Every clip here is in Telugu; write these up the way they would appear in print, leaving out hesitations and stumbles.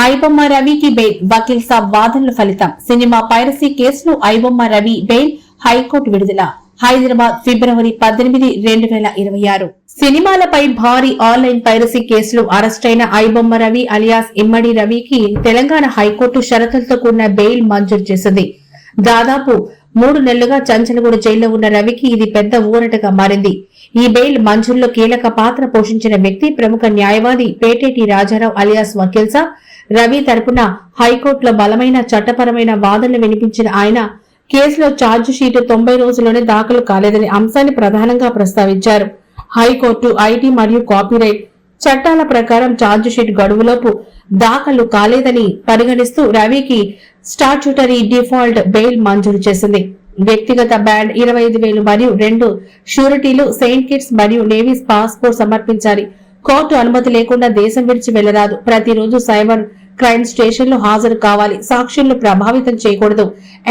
ఐబొమ్మ రవికి బెయిల్, వకీల్ సాబ్ వాదనల ఫలితం. సినిమా పైరసీ కేసులో ఐబొమ్మ రవి బెయిల్, హైకోర్టు విడుదల. హైదరాబాద్ ఫిబ్రవరి 18, 2026. సినిమాలపై భారీ ఆన్లైన్ పైరసీ కేసులో అరెస్టైన ఐబొమ్మ రవి అలియాస్ ఇమ్మడి రవికి తెలంగాణ హైకోర్టు షరతులతో కూడిన బెయిల్ మంజూరు చేసింది. దాదాపు 3 నెలలుగా చంచలగూడ జైల్లో ఉన్న రవికి ఇది పెద్ద ఊరటగా మారింది. ఈ బెయిల్ మంజూరులో కీలక పాత్ర పోషించిన వ్యక్తి ప్రముఖ న్యాయవాది పేటేటి రాజారావు అలియాస్ వకీల్ సాబ్. రవి తరపున హైకోర్టులో బలమైన చట్టపరమైన వాదనలు వినిపించిన ఆయన కేసులో ఛార్జ్ షీటు 90 రోజుల్లోనే దాఖలు కాలేదనే అంశాన్ని ప్రధానంగా ప్రస్తావించారు. హైకోర్టు ఐటీ మరియు కాపీరైట్ చట్టాల ప్రకారం ఛార్జ్ షీట్ గడువులోపు దాఖలు కాలేదని పరిగణిస్తూ రవికి స్టాట్యూటరీ డిఫాల్ట్ బెయిల్ మంజూరు చేసింది. వ్యక్తిగత బ్యాండ్ 25,000 మరియు 2 షూరిటీలు, సెయింట్ కిట్స్ మరియు నేవీస్ పాస్పోర్ట్ సమర్పించాలి. కోర్టు అనుమతి లేకుండా దేశం విడిచి వెళ్లరాదు. ప్రతిరోజు సైబర్ క్రైమ్ స్టేషన్ లో హాజరు కావాలి. సాక్షులను ప్రభావితం చేయకూడదు.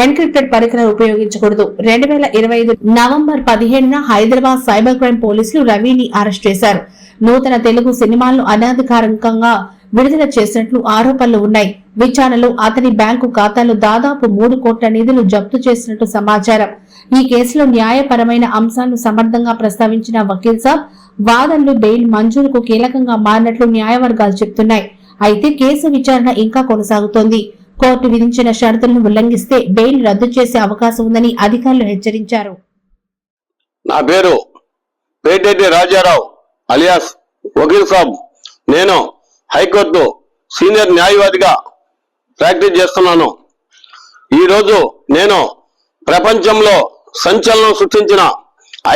ఎన్క్రిప్టెడ్ పరికరాలు ఉపయోగించకూడదు. 2025 నవంబర్ 17న హైదరాబాద్ సైబర్ క్రైమ్ పోలీసులు రవిని అరెస్ట్ చేశారు. నూతన తెలుగు సినిమాలను అనధికారికంగా విడుదల చేసినట్లు ఆరోపణలు ఉన్నాయి. విచారణలో అతని బ్యాంకు ఖాతాలో దాదాపు 3 కోట్ల నిధులు జప్తు చేసినట్టు సమాచారం. ఈ కేసులో న్యాయపరమైన అంశాలను సమర్థంగా ప్రస్తావించిన వకీల్ సాబ్ వాదనలు బెయిల్ మంజూరుకు కీలకంగా మారినట్లు న్యాయవర్గాలు చెబుతున్నాయి. అయితే కేసు విచారణ ఇంకా కొనసాగుతోంది. కోర్టు విధించిన షరతులను ఉల్లంఘిస్తే బెయిల్ రద్దు చేసే అవకాశం ఉందని అధికారులు హెచ్చరించారు. నా పేరు పేటేటి రాజారావు అలియాస్ వకీల్ సాబ్. నేను హైకోర్టు సీనియర్ న్యాయవాదిగా ప్రాక్టీస్ చేస్తున్నాను. ఈరోజు నేను ప్రపంచంలో సంచలనం సృష్టించిన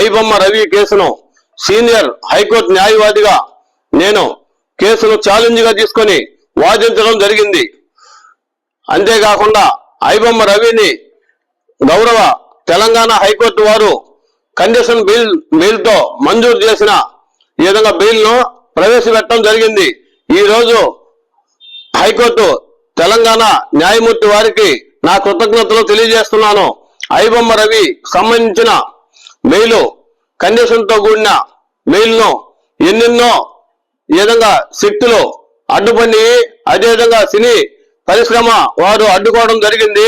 ఐబొమ్మ రవి కేసును సీనియర్ హైకోర్టు న్యాయవాదిగా నేను కేసును ఛాలెంజ్ గా తీసుకొని వాదించడం జరిగింది. అంతేకాకుండా ఐబొమ్మ రవిని గౌరవ తెలంగాణ హైకోర్టు వారు కండిషన్ బిల్తో మంజూరు చేసిన ఈ విధంగా బిల్ను ప్రవేశపెట్టడం జరిగింది. ఈ రోజు హైకోర్టు తెలంగాణ న్యాయమూర్తి వారికి నా కృతజ్ఞతలు తెలియజేస్తున్నాను. ఐబొమ్మ రవి సంబంధించిన మెయిల్ కండిషన్ తో కూడిన మెయిల్ను ఎన్నెన్నో ఈ విధంగా శక్తులు అడ్డుపడి అదేవిధంగా సినీ పరిశ్రమ వారు అడ్డుకోవడం జరిగింది.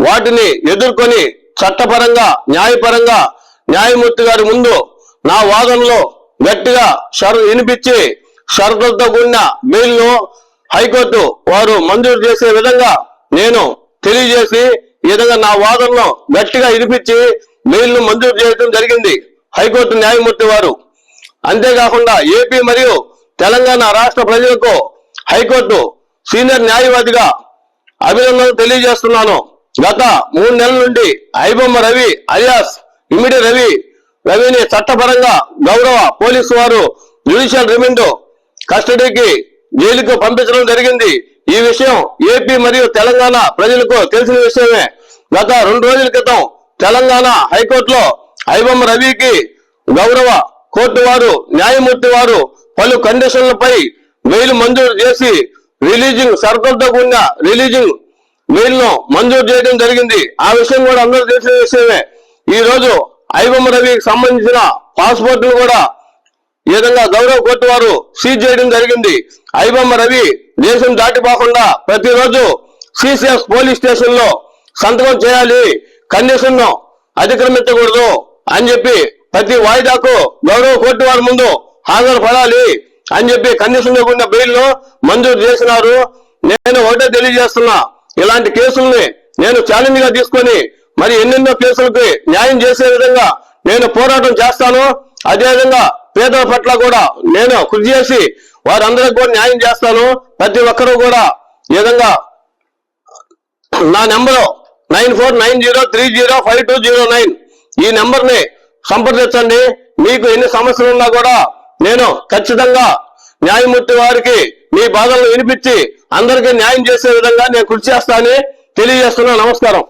వాటిని ఎదుర్కొని చట్టపరంగా న్యాయపరంగా న్యాయమూర్తి గారి ముందు నా వాదనలో గట్టిగా వినిపించి షరతులతో కూడిన బిల్ను హైకోర్టు వారు మంజూరు చేసే విధంగా నేను తెలియజేసి ఈ విధంగా నా వాదనలో గట్టిగా వినిపించి బిల్ను మంజూరు చేయడం జరిగింది హైకోర్టు న్యాయమూర్తి వారు. అంతేకాకుండా ఏపీ మరియు తెలంగాణ రాష్ట్ర ప్రజలకు హైకోర్టు సీనియర్ న్యాయవాదిగా అభినందనలు తెలియజేస్తున్నాను. గత 3 నెలల నుండి ఐబొమ్మ రవి అలియాస్ ఇమిడి రవిని చట్టపరంగా గౌరవ పోలీసు వారు జ్యుడిషియల్ రిమాండ్ కస్టడీకి జైలుకు పంపించడం జరిగింది. ఈ విషయం ఏపీ మరియు తెలంగాణ ప్రజలకు తెలిసిన విషయమే. గత 2 రోజుల క్రితం తెలంగాణ హైకోర్టులో ఐబొమ్మ రవికి గౌరవ కోర్టు వారు న్యాయమూర్తి వారు పలు కండిషన్లపై బెయిల్ మంజూరు చేసి రిలీజింగ్ షరతులతో కూడిన రిలీజింగ్ బెయిల్ ను మంజూరు చేయడం జరిగింది. ఆ విషయం కూడా అందరూ తెలిసిన విషయమే. ఈ రోజు ఐబొమ్మ రవికి సంబంధించిన పాస్పోర్టులు కూడా ఈ విధంగా గౌరవ కోర్టు వారు సీజ్ చేయడం జరిగింది. ఐబొమ్మ రవి దేశం దాటిపోకుండా ప్రతిరోజు సిసిఎస్ పోలీస్ స్టేషన్ లో సంతకం చేయాలి, కండిషన్ ను అతిక్రమించకూడదు అని చెప్పి ప్రతి వాయిదాకు గౌరవ కోర్టు వారి ముందు హాజరుపడాలి అని చెప్పి కండిషన్ కూడిన బెయిల్ ను మంజూరు చేసినారు. నేను ఒకటే తెలియజేస్తున్నా, ఇలాంటి కేసుల్ని నేను ఛాలెంజ్ గా తీసుకొని మరి ఎన్నెన్నో కేసులకి న్యాయం చేసే విధంగా నేను పోరాటం చేస్తాను. అదేవిధంగా పేదల పట్ల కూడా నేను కృషి చేసి వారందరికీ కూడా న్యాయం చేస్తాను. ప్రతి ఒక్కరూ కూడా ఈ విధంగా నా నెంబరు 9490305209 ఈ నెంబర్ ని సంప్రదించండి. మీకు ఎన్ని సమస్యలు ఉన్నా కూడా నేను ఖచ్చితంగా న్యాయమూర్తి వారికి మీ బాధలను వినిపించి అందరికీ న్యాయం చేసే విధంగా నేను కృషి చేస్తానని తెలియజేస్తున్నా. నమస్కారం.